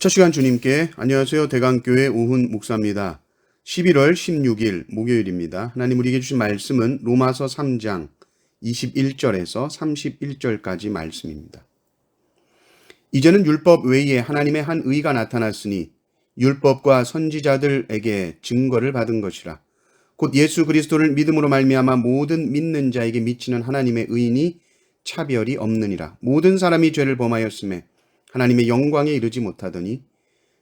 첫 시간 주님께 안녕하세요. 대강교회 오훈 목사입니다. 11월 16일 목요일입니다. 하나님 우리에게 주신 말씀은 로마서 3장 21절에서 31절까지 말씀입니다. 이제는 율법 외에 하나님의 한 의가 나타났으니 율법과 선지자들에게 증거를 받은 것이라. 곧 예수 그리스도를 믿음으로 말미암아 모든 믿는 자에게 미치는 하나님의 의인이 차별이 없느니라. 모든 사람이 죄를 범하였음에 하나님의 영광에 이르지 못하더니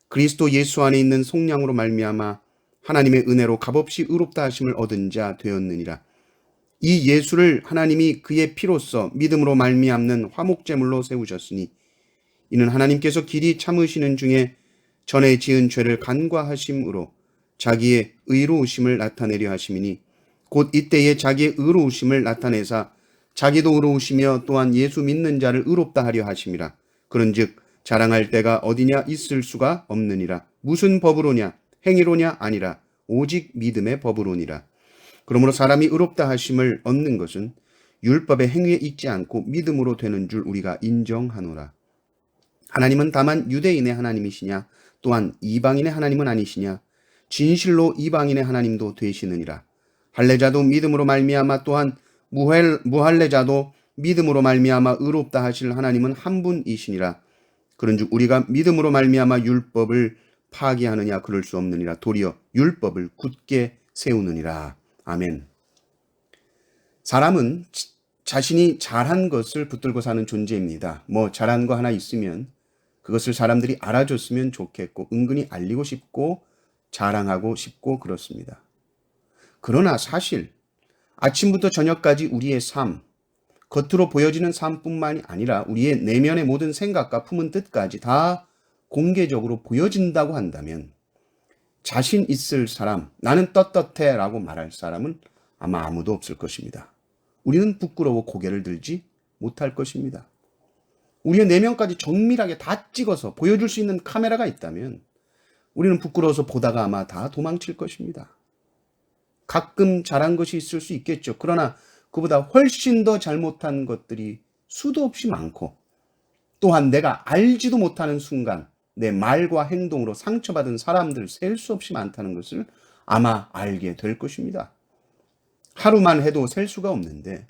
그리스도 예수 안에 있는 속량으로 말미암아 하나님의 은혜로 값없이 의롭다 하심을 얻은 자 되었느니라. 이 예수를 하나님이 그의 피로써 믿음으로 말미암는 화목제물로 세우셨으니 이는 하나님께서 길이 참으시는 중에 전에 지은 죄를 간과하심으로 자기의 의로우심을 나타내려 하심이니 곧 이때에 자기의 의로우심을 나타내사 자기도 의로우시며 또한 예수 믿는 자를 의롭다 하려 하심이라. 그런즉 자랑할 때가 어디냐 있을 수가 없느니라. 무슨 법으로냐 행위로냐 아니라 오직 믿음의 법으로니라. 그러므로 사람이 의롭다 하심을 얻는 것은 율법의 행위에 있지 않고 믿음으로 되는 줄 우리가 인정하노라. 하나님은 다만 유대인의 하나님이시냐 또한 이방인의 하나님은 아니시냐. 진실로 이방인의 하나님도 되시느니라. 할례자도 믿음으로 말미암아 또한 무할례자도 믿음으로 말미암아 의롭다 하실 하나님은 한 분이시니라. 그런즉 우리가 믿음으로 말미암아 율법을 파기하느냐 그럴 수 없느니라. 도리어 율법을 굳게 세우느니라. 아멘. 사람은 자신이 잘한 것을 붙들고 사는 존재입니다. 잘한 거 하나 있으면 그것을 사람들이 알아줬으면 좋겠고 은근히 알리고 싶고 자랑하고 싶고 그렇습니다. 그러나 사실 아침부터 저녁까지 우리의 삶, 겉으로 보여지는 삶뿐만이 아니라 우리의 내면의 모든 생각과 품은 뜻까지 다 공개적으로 보여진다고 한다면 자신 있을 사람, 나는 떳떳해 라고 말할 사람은 아마 아무도 없을 것입니다. 우리는 부끄러워 고개를 들지 못할 것입니다. 우리의 내면까지 정밀하게 다 찍어서 보여줄 수 있는 카메라가 있다면 우리는 부끄러워서 보다가 아마 다 도망칠 것입니다. 가끔 잘한 것이 있을 수 있겠죠. 그러나 그보다 훨씬 더 잘못한 것들이 수도 없이 많고 또한 내가 알지도 못하는 순간 내 말과 행동으로 상처받은 사람들 셀 수 없이 많다는 것을 아마 알게 될 것입니다. 하루만 해도 셀 수가 없는데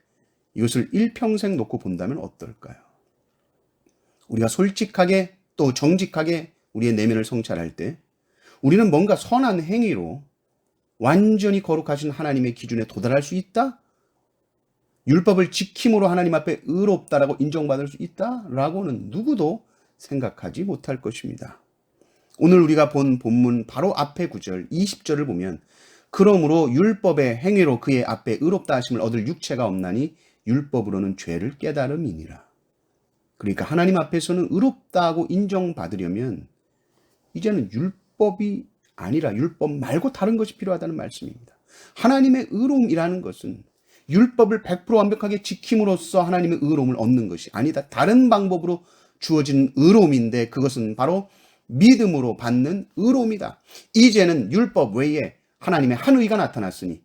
이것을 일평생 놓고 본다면 어떨까요? 우리가 솔직하게 또 정직하게 우리의 내면을 성찰할 때 우리는 뭔가 선한 행위로 완전히 거룩하신 하나님의 기준에 도달할 수 있다? 율법을 지킴으로 하나님 앞에 의롭다라고 인정받을 수 있다라고는 누구도 생각하지 못할 것입니다. 오늘 우리가 본 본문 바로 앞에 9절 20절을 보면 그러므로 율법의 행위로 그의 앞에 의롭다 하심을 얻을 육체가 없나니 율법으로는 죄를 깨달음이니라. 그러니까 하나님 앞에서는 의롭다고 인정받으려면 이제는 율법이 아니라 율법 말고 다른 것이 필요하다는 말씀입니다. 하나님의 의로움이라는 것은 율법을 100% 완벽하게 지킴으로써 하나님의 의로움을 얻는 것이 아니다. 다른 방법으로 주어진 의로움인데 그것은 바로 믿음으로 받는 의로움이다. 이제는 율법 외에 하나님의 한 의가 나타났으니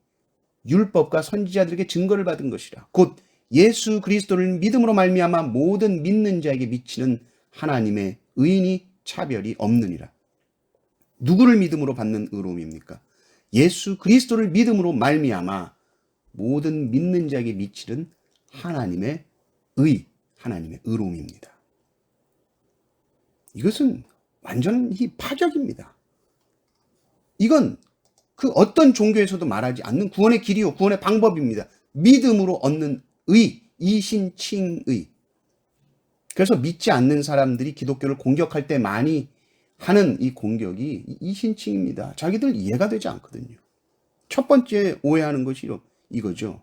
율법과 선지자들에게 증거를 받은 것이라. 곧 예수 그리스도를 믿음으로 말미암아 모든 믿는 자에게 미치는 하나님의 의인이 차별이 없느니라. 누구를 믿음으로 받는 의로움입니까? 예수 그리스도를 믿음으로 말미암아 모든 믿는 자에게 미치는 하나님의 하나님의 의로움입니다. 이것은 완전히 파적입니다. 이건 그 어떤 종교에서도 말하지 않는 구원의 길이요, 구원의 방법입니다. 믿음으로 얻는 이신칭의. 그래서 믿지 않는 사람들이 기독교를 공격할 때 많이 하는 이 공격이 이신칭입니다. 자기들 이해가 되지 않거든요. 첫 번째 오해하는 것이 이거죠.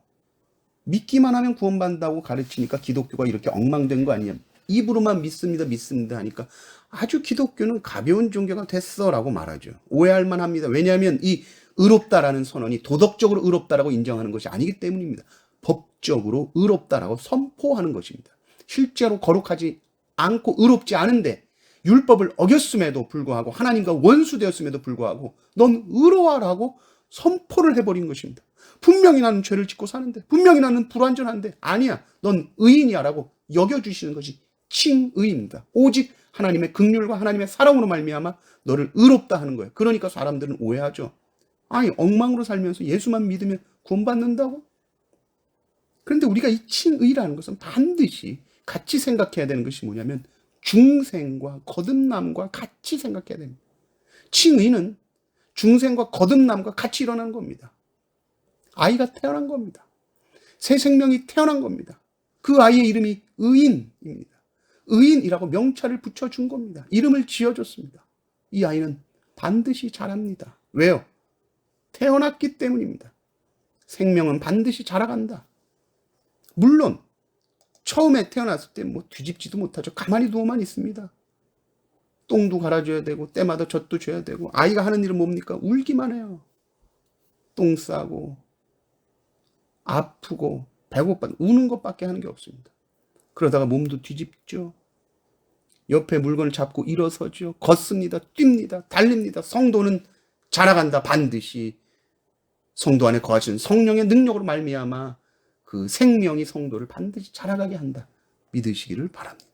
믿기만 하면 구원받는다고 가르치니까 기독교가 이렇게 엉망된 거 아니냐. 입으로만 믿습니다 하니까 아주 기독교는 가벼운 종교가 됐어라고 말하죠. 오해할 만합니다. 왜냐하면 이 의롭다라는 선언이 도덕적으로 의롭다라고 인정하는 것이 아니기 때문입니다. 법적으로 의롭다라고 선포하는 것입니다. 실제로 거룩하지 않고 의롭지 않은데 율법을 어겼음에도 불구하고 하나님과 원수되었음에도 불구하고 넌 의로워라고 선포를 해버린 것입니다. 분명히 나는 죄를 짓고 사는데, 분명히 나는 불완전한데, 아니야, 넌 의인이야 라고 여겨주시는 것이 칭의입니다. 오직 하나님의 긍휼과 하나님의 사랑으로 말미암아 너를 의롭다 하는 거예요. 그러니까 사람들은 오해하죠. 아니, 엉망으로 살면서 예수만 믿으면 구원받는다고? 그런데 우리가 이 칭의라는 것은 반드시 같이 생각해야 되는 것이 뭐냐면 중생과 거듭남과 같이 생각해야 됩니다. 칭의는 중생과 거듭남과 같이 일어나는 겁니다. 아이가 태어난 겁니다. 새 생명이 태어난 겁니다. 그 아이의 이름이 의인입니다. 의인이라고 명찰을 붙여준 겁니다. 이름을 지어줬습니다. 이 아이는 반드시 자랍니다. 왜요? 태어났기 때문입니다. 생명은 반드시 자라간다. 물론 처음에 태어났을 때 뭐 뒤집지도 못하죠. 가만히 누워만 있습니다. 똥도 갈아줘야 되고 때마다 젖도 줘야 되고 아이가 하는 일은 뭡니까? 울기만 해요. 똥 싸고 아프고 배고파 우는 것밖에 하는 게 없습니다. 그러다가 몸도 뒤집죠. 옆에 물건을 잡고 일어서죠. 걷습니다. 뜁니다. 달립니다. 성도는 자라간다. 반드시 성도 안에 거하시는 성령의 능력으로 말미암아 그 생명이 성도를 반드시 자라가게 한다. 믿으시기를 바랍니다.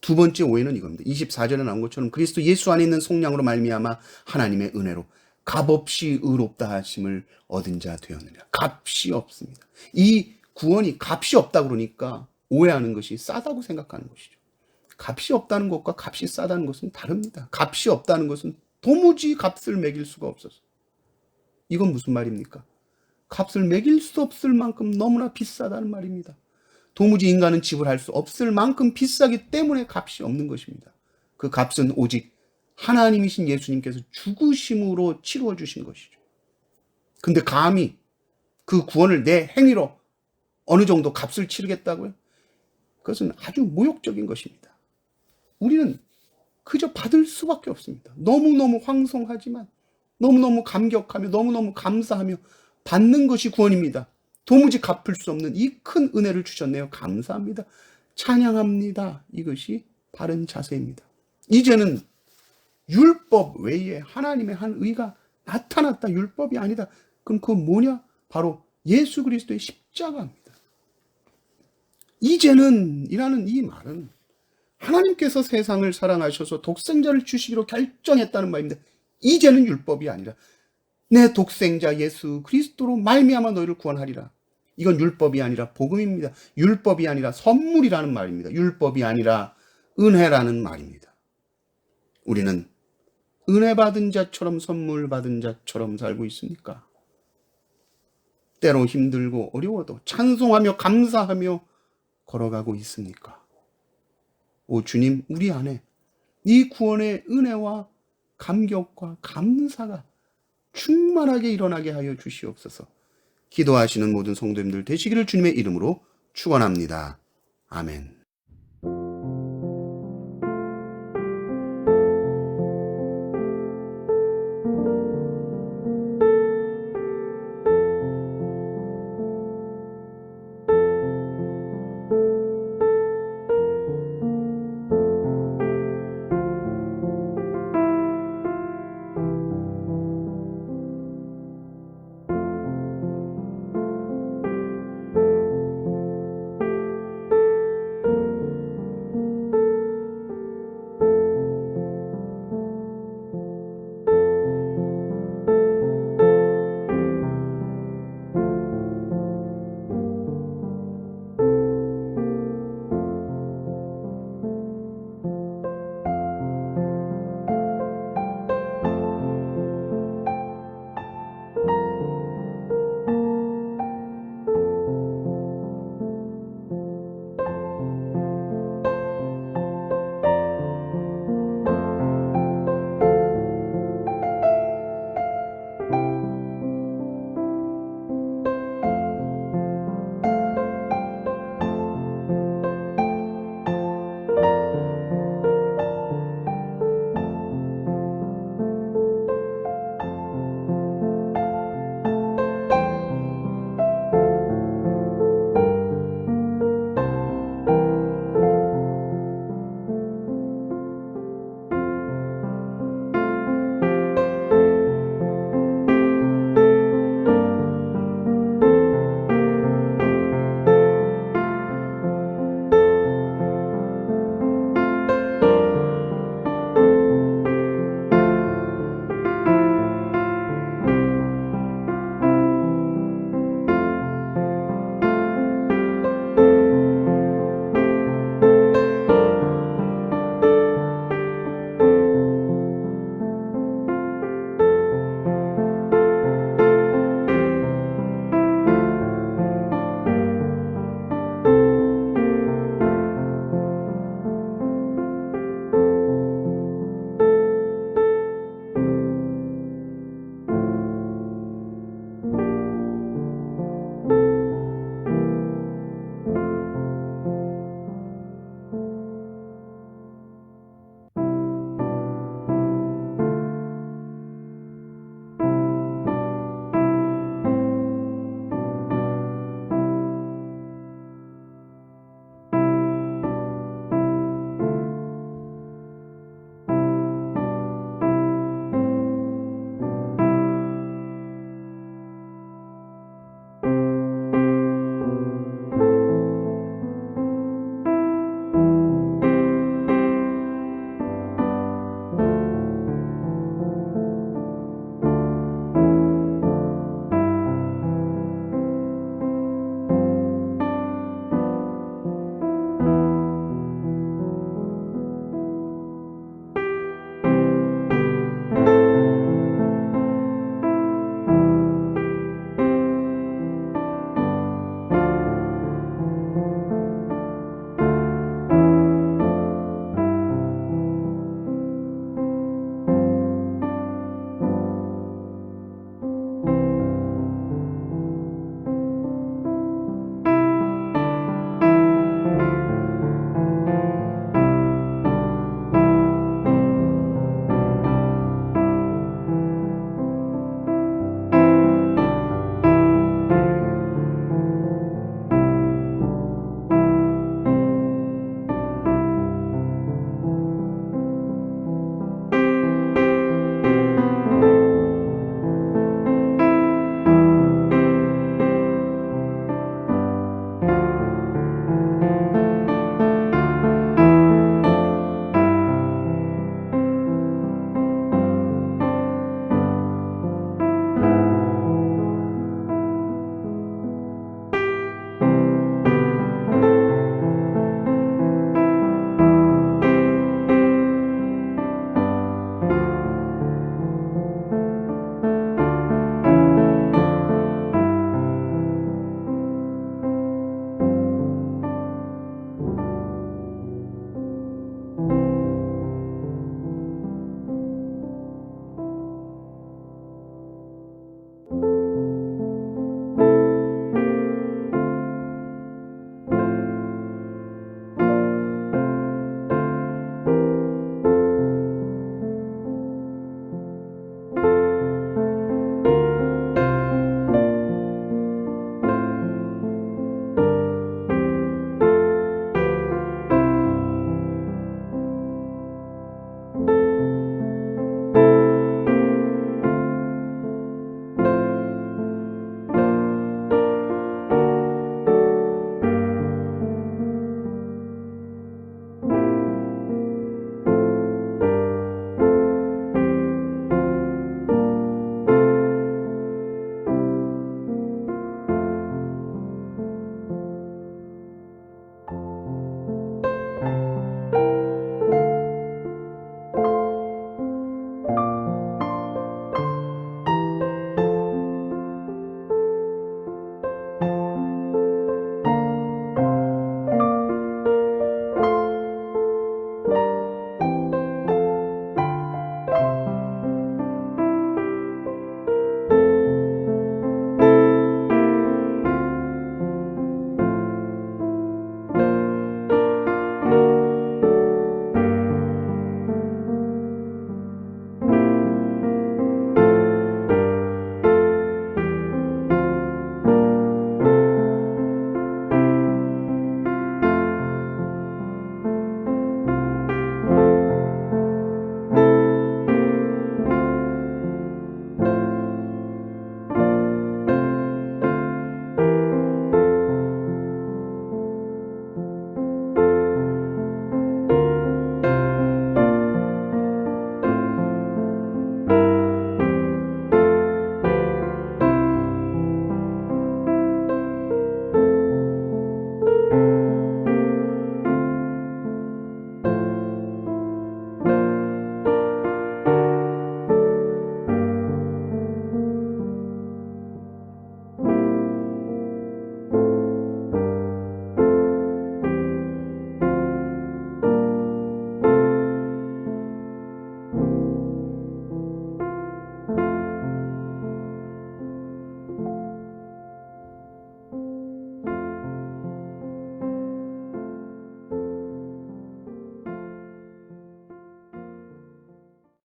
두 번째 오해는 이겁니다. 24절에 나온 것처럼 그리스도 예수 안에 있는 속량으로 말미암아 하나님의 은혜로 값없이 의롭다 하심을 얻은 자 되었느냐. 값이 없습니다. 이 구원이 값이 없다 그러니까 오해하는 것이 싸다고 생각하는 것이죠. 값이 없다는 것과 값이 싸다는 것은 다릅니다. 값이 없다는 것은 도무지 값을 매길 수가 없어서. 이건 무슨 말입니까? 값을 매길 수 없을 만큼 너무나 비싸다는 말입니다. 도무지 인간은 지불할 수 없을 만큼 비싸기 때문에 값이 없는 것입니다. 그 값은 오직 하나님이신 예수님께서 죽으심으로 치루어 주신 것이죠. 근데 감히 그 구원을 내 행위로 어느 정도 값을 치르겠다고요? 그것은 아주 모욕적인 것입니다. 우리는 그저 받을 수밖에 없습니다. 너무너무 황송하지만 너무너무 감격하며 너무너무 감사하며 받는 것이 구원입니다. 도무지 갚을 수 없는 이 큰 은혜를 주셨네요. 감사합니다. 찬양합니다. 이것이 바른 자세입니다. 이제는 율법 외에 하나님의 한 의가 나타났다. 율법이 아니다. 그럼 그건 뭐냐? 바로 예수 그리스도의 십자가입니다. 이제는 이라는 이 말은 하나님께서 세상을 사랑하셔서 독생자를 주시기로 결정했다는 말입니다. 이제는 율법이 아니라 내 독생자 예수 그리스도로 말미암아 너희를 구원하리라. 이건 율법이 아니라 복음입니다. 율법이 아니라 선물이라는 말입니다. 율법이 아니라 은혜라는 말입니다. 우리는 은혜 받은 자처럼 선물 받은 자처럼 살고 있습니까? 때로 힘들고 어려워도 찬송하며 감사하며 걸어가고 있습니까? 오 주님, 우리 안에 이 구원의 은혜와 감격과 감사가 충만하게 일어나게 하여 주시옵소서. 기도하시는 모든 성도님들 되시기를 주님의 이름으로 축원합니다. 아멘.